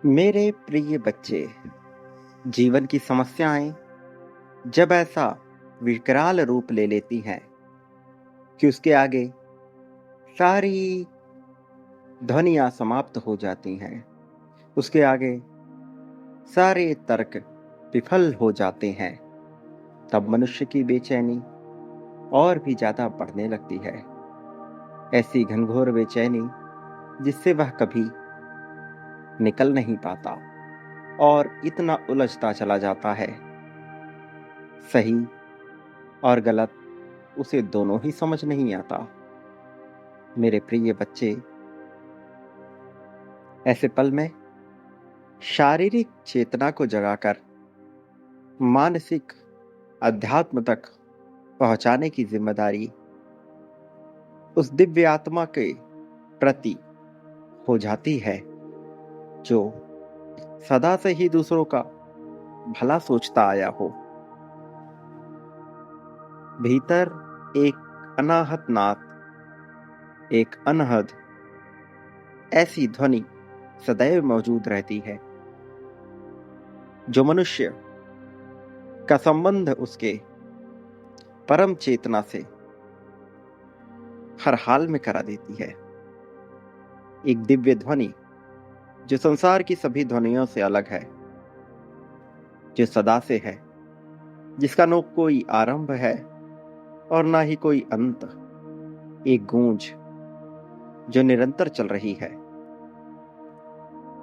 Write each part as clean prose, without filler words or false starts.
मेरे प्रिय बच्चे, जीवन की समस्याएं जब ऐसा विकराल रूप ले लेती हैं कि उसके आगे सारी ध्वनियां समाप्त हो जाती हैं, उसके आगे सारे तर्क विफल हो जाते हैं, तब मनुष्य की बेचैनी और भी ज्यादा बढ़ने लगती है। ऐसी घनघोर बेचैनी जिससे वह कभी निकल नहीं पाता और इतना उलझता चला जाता है। सही और गलत उसे दोनों ही समझ नहीं आता। मेरे प्रिय बच्चे, ऐसे पल में शारीरिक चेतना को जगाकर मानसिक अध्यात्म तक पहुंचाने की जिम्मेदारी उस दिव्य आत्मा के प्रति हो जाती है जो सदा से ही दूसरों का भला सोचता आया हो। भीतर एक अनाहत नाद, एक अनहद ऐसी ध्वनि सदैव मौजूद रहती है जो मनुष्य का संबंध उसके परम चेतना से हर हाल में करा देती है। एक दिव्य ध्वनि जो संसार की सभी ध्वनियों से अलग है, जो सदा से है, जिसका न कोई आरंभ है और ना ही कोई अंत। एक गूंज जो निरंतर चल रही है,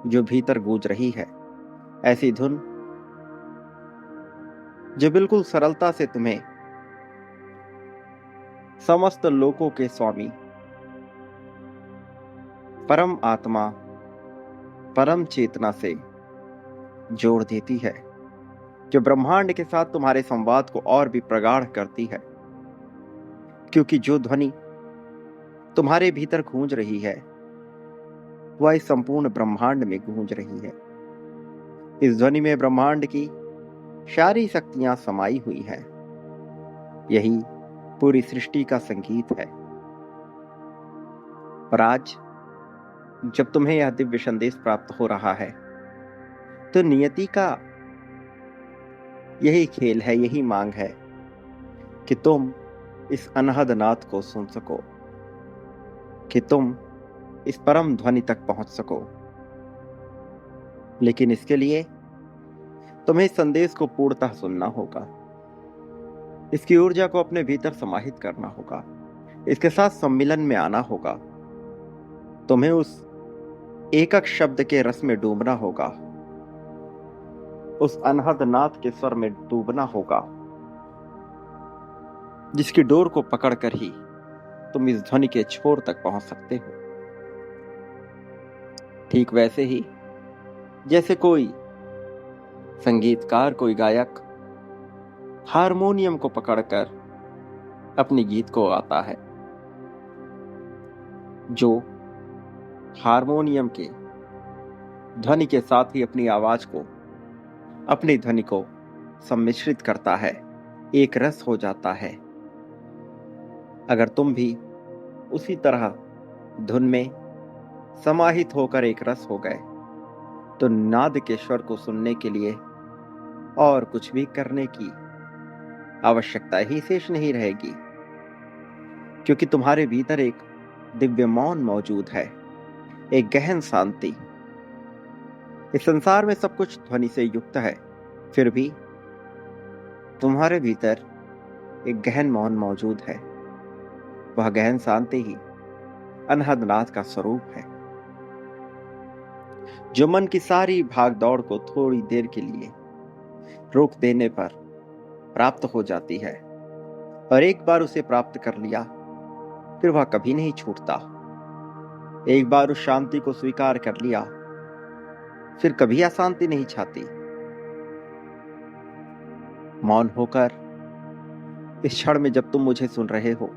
जो भीतर गूंज रही है। ऐसी धुन जो बिल्कुल सरलता से तुम्हें समस्त लोकों के स्वामी परम आत्मा, परम चेतना से जोड़ देती है, जो ब्रह्मांड के साथ तुम्हारे संवाद को और भी प्रगाढ़ करती है। क्योंकि जो ध्वनि तुम्हारे भीतर गूंज रही है वह इस संपूर्ण ब्रह्मांड में गूंज रही है। इस ध्वनि में ब्रह्मांड की सारी शक्तियां समाई हुई है। यही पूरी सृष्टि का संगीत है। और आज जब तुम्हें यह दिव्य संदेश प्राप्त हो रहा है तो नियति का यही खेल है, यही मांग है कि तुम इस अनहद नाद को सुन सको, कि तुम इस परम ध्वनि तक पहुंच सको। लेकिन इसके लिए तुम्हें इस संदेश को पूर्णतः सुनना होगा, इसकी ऊर्जा को अपने भीतर समाहित करना होगा, इसके साथ सम्मिलन में आना होगा। तुम्हें उस एकक शब्द के रस में डूबना होगा, उस अनहद नाद के स्वर में डूबना होगा, जिसकी डोर को पकड़कर ही तुम इस ध्वनि के छोर तक पहुंच सकते हो। ठीक वैसे ही जैसे कोई संगीतकार, कोई गायक हारमोनियम को पकड़कर अपने गीत को गाता है, जो हारमोनियम के ध्वनि के साथ ही अपनी आवाज को, अपनी ध्वनि को सम्मिश्रित करता है, एक रस हो जाता है। अगर तुम भी उसी तरह धुन में समाहित होकर एक रस हो गए तो नाद के स्वर को सुनने के लिए और कुछ भी करने की आवश्यकता ही शेष नहीं रहेगी, क्योंकि तुम्हारे भीतर एक दिव्य मौन मौजूद है, एक गहन शांति। इस संसार में सब कुछ ध्वनि से युक्त है, फिर भी तुम्हारे भीतर एक गहन मौन मौजूद है। वह गहन शांति ही अनहद नाद का स्वरूप है, जो मन की सारी भाग दौड़ को थोड़ी देर के लिए रोक देने पर प्राप्त हो जाती है। और एक बार उसे प्राप्त कर लिया फिर वह कभी नहीं छूटता। एक बार उस शांति को स्वीकार कर लिया फिर कभी अशांति नहीं छाती। मौन होकर इस क्षण में जब तुम मुझे सुन रहे हो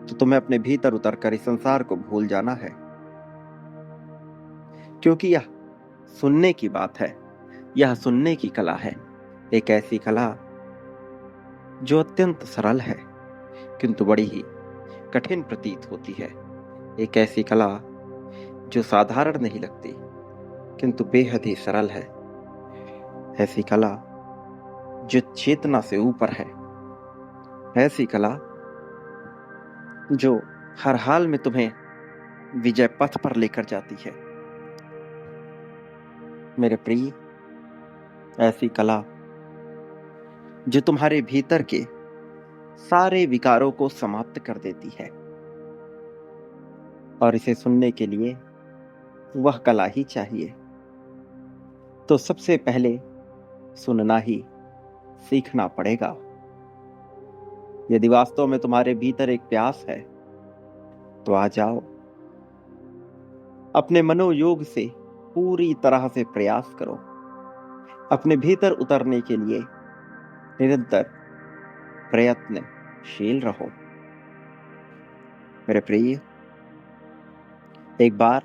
तो तुम्हें अपने भीतर उतरकर इस संसार को भूल जाना है, क्योंकि यह सुनने की बात है, यह सुनने की कला है। एक ऐसी कला जो अत्यंत सरल है किंतु बड़ी ही कठिन प्रतीत होती है। एक ऐसी कला जो साधारण नहीं लगती किंतु बेहद ही सरल है। ऐसी कला जो चेतना से ऊपर है, ऐसी कला जो हर हाल में तुम्हें विजय पथ पर लेकर जाती है। मेरे प्रिय, ऐसी कला जो तुम्हारे भीतर के सारे विकारों को समाप्त कर देती है, और इसे सुनने के लिए वह कला ही चाहिए। तो सबसे पहले सुनना ही सीखना पड़ेगा। यदि वास्तव में तुम्हारे भीतर एक प्यास है तो आ जाओ, अपने मनोयोग से पूरी तरह से प्रयास करो। अपने भीतर उतरने के लिए निरंतर प्रयत्नशील रहो। मेरे प्रिय, एक बार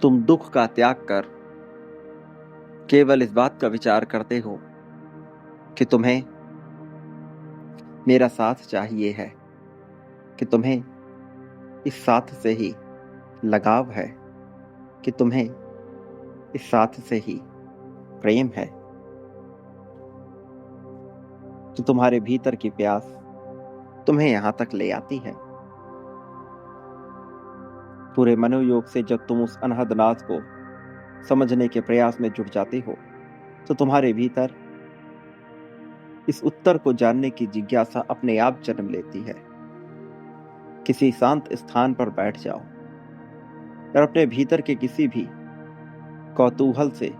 तुम दुख का त्याग कर केवल इस बात का विचार करते हो कि तुम्हें मेरा साथ चाहिए है, कि तुम्हें इस साथ से ही लगाव है, कि तुम्हें इस साथ से ही प्रेम है, तो तुम्हारे भीतर की प्यास तुम्हें यहां तक ले आती है। पूरे मनोयोग से जब तुम उस अनहद नाद को समझने के प्रयास में जुट जाते हो तो तुम्हारे भीतर इस उत्तर को जानने की जिज्ञासा अपने आप जन्म लेती है। किसी शांत स्थान पर बैठ जाओ और अपने भीतर के किसी भी कौतूहल से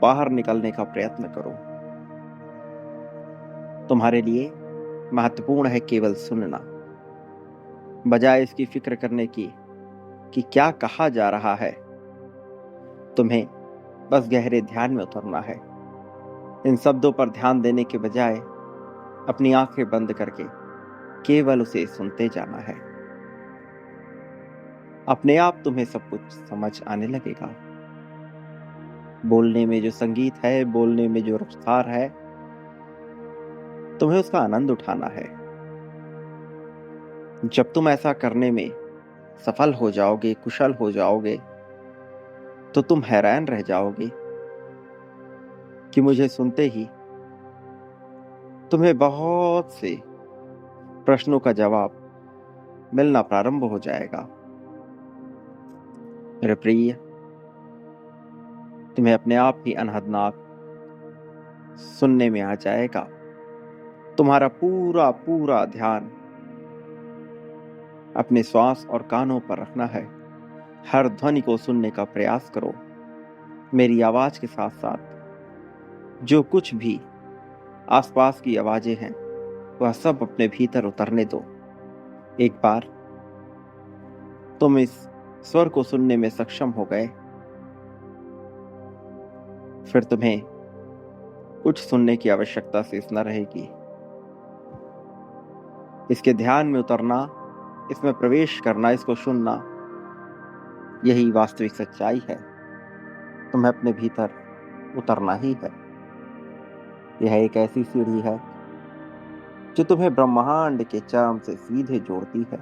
बाहर निकलने का प्रयत्न करो। तुम्हारे लिए महत्वपूर्ण है केवल सुनना, बजाय इसकी फिक्र करने की कि क्या कहा जा रहा है। तुम्हें बस गहरे ध्यान में उतरना है। इन शब्दों पर ध्यान देने के बजाय अपनी आंखें बंद करके केवल उसे सुनते जाना है। अपने आप तुम्हें सब कुछ समझ आने लगेगा। बोलने में जो संगीत है, बोलने में जो रफ्तार है, तुम्हें उसका आनंद उठाना है। जब तुम ऐसा करने में सफल हो जाओगे, कुशल हो जाओगे, तो तुम हैरान रह जाओगे कि मुझे सुनते ही तुम्हें बहुत से प्रश्नों का जवाब मिलना प्रारंभ हो जाएगा। मेरे प्रिय, तुम्हें अपने आप ही अनहदनाक सुनने में आ जाएगा। तुम्हारा पूरा पूरा ध्यान अपने श्वास और कानों पर रखना है। हर ध्वनि को सुनने का प्रयास करो। मेरी आवाज के साथ साथ जो कुछ भी आसपास की आवाजें हैं वह सब अपने भीतर उतरने दो। एक बार तुम इस स्वर को सुनने में सक्षम हो गए, फिर तुम्हें कुछ सुनने की आवश्यकता शेष न रहेगी। इसके ध्यान में उतरना, इसमें प्रवेश करना, इसको सुनना, यही वास्तविक सच्चाई है। तुम्हें अपने भीतर उतरना ही है। यह एक ऐसी सीढ़ी है जो तुम्हें ब्रह्मांड के चरम से सीधे जोड़ती है।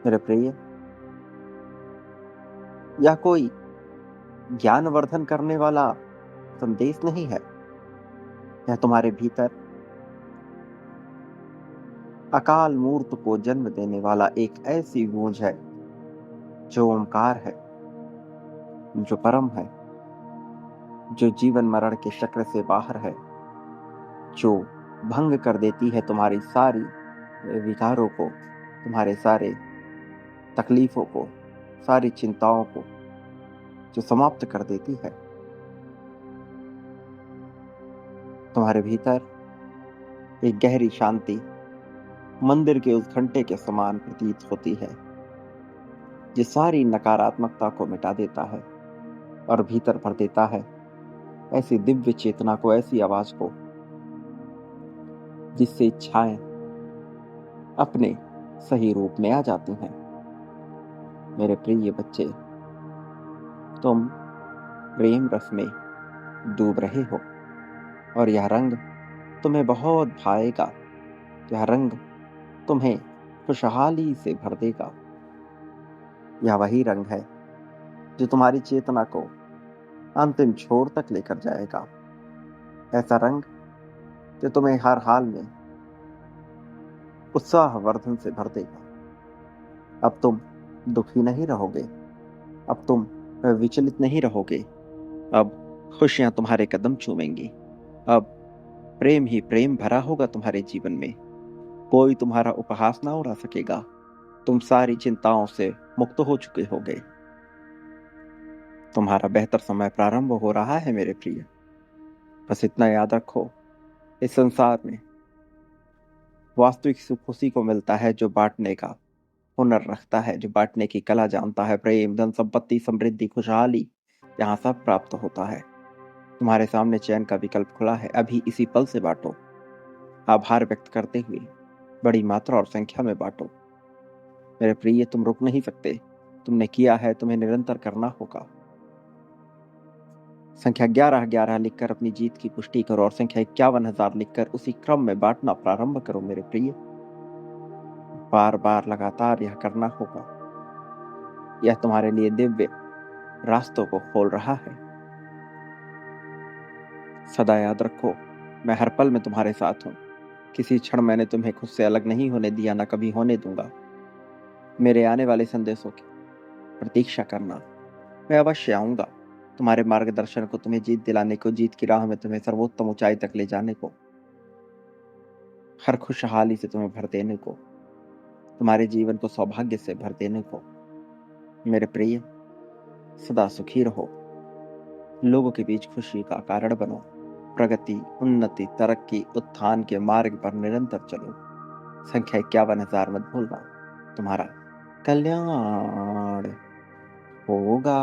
मेरे प्रिय, यह कोई ज्ञानवर्धन करने वाला संदेश नहीं है। यह तुम्हारे भीतर अकाल मूर्त को जन्म देने वाला एक ऐसी गूंज है जो ओंकार है, जो परम है, जो जीवन मरण के चक्र से बाहर है, जो भंग कर देती है तुम्हारी सारी विकारों को, तुम्हारे सारे तकलीफों को, सारी चिंताओं को, जो समाप्त कर देती है। तुम्हारे भीतर एक गहरी शांति मंदिर के उस घंटे के समान प्रतीत होती है, जो सारी नकारात्मकता को मिटा देता है और भीतर भर देता है ऐसी दिव्य चेतना को, ऐसी आवाज को, जिससे इच्छाएं अपने सही रूप में आ जाती हैं। मेरे प्रिय बच्चे, तुम प्रेम रस में डूब रहे हो और यह रंग तुम्हें बहुत भाएगा। यह रंग तुम्हें खुशहाली से भर देगा। यह वही रंग है जो तुम्हारी चेतना को अंतिम छोर तक लेकर जाएगा। ऐसा रंग जो तुम्हें हर हाल में उत्साहवर्धन से भर देगा। अब तुम दुखी नहीं रहोगे, अब तुम विचलित नहीं रहोगे। अब खुशियां तुम्हारे कदम चूमेंगी। अब प्रेम ही प्रेम भरा होगा तुम्हारे जीवन में। कोई तुम्हारा उपहास ना उड़ा सकेगा। तुम सारी चिंताओं से मुक्त हो चुके होगे। तुम्हारा बेहतर समय प्रारंभ हो रहा है मेरे प्रिय। बस इतना याद रखो, इस संसार में वास्तविक सुख उसी को मिलता है जो बांटने का हुनर रखता है, जो बांटने की कला जानता है। प्रेम, धन, संपत्ति, समृद्धि, खुशहाली, यहाँ सब प्राप्त होता है। तुम्हारे सामने चैन का विकल्प खुला है, अभी इसी पल से बांटो। आभार व्यक्त करते हुए बड़ी मात्रा और संख्या में बांटो। मेरे प्रिय, तुम रुक नहीं सकते। तुमने किया है, तुम्हें निरंतर करना होगा। संख्या 1111 लिखकर अपनी जीत की पुष्टि करो और संख्या 51,000 लिखकर उसी क्रम में बांटना प्रारंभ करो मेरे प्रिय। बार बार लगातार यह करना होगा। यह तुम्हारे लिए दिव्य रास्तों को खोल रहा है। सदा याद रखो, मैं हर पल में तुम्हारे साथ हूँ। किसी क्षण मैंने तुम्हें खुद से अलग नहीं होने दिया, न कभी होने दूंगा। मेरे आने वाले संदेशों की प्रतीक्षा करना। मैं अवश्य आऊंगा, तुम्हारे मार्गदर्शन को, तुम्हें जीत दिलाने को, जीत की राह में तुम्हें सर्वोत्तम ऊंचाई तक ले जाने को, हर खुशहाली से तुम्हें भर देने को, तुम्हारे जीवन को सौभाग्य से भर देने को। मेरे प्रिय, सदा सुखी रहो, लोगों के बीच खुशी का कारण बनो, प्रगति, उन्नति, तरक्की, उत्थान के मार्ग पर निरंतर चलो। संख्या 51,000 मत भूलना। तुम्हारा कल्याण होगा।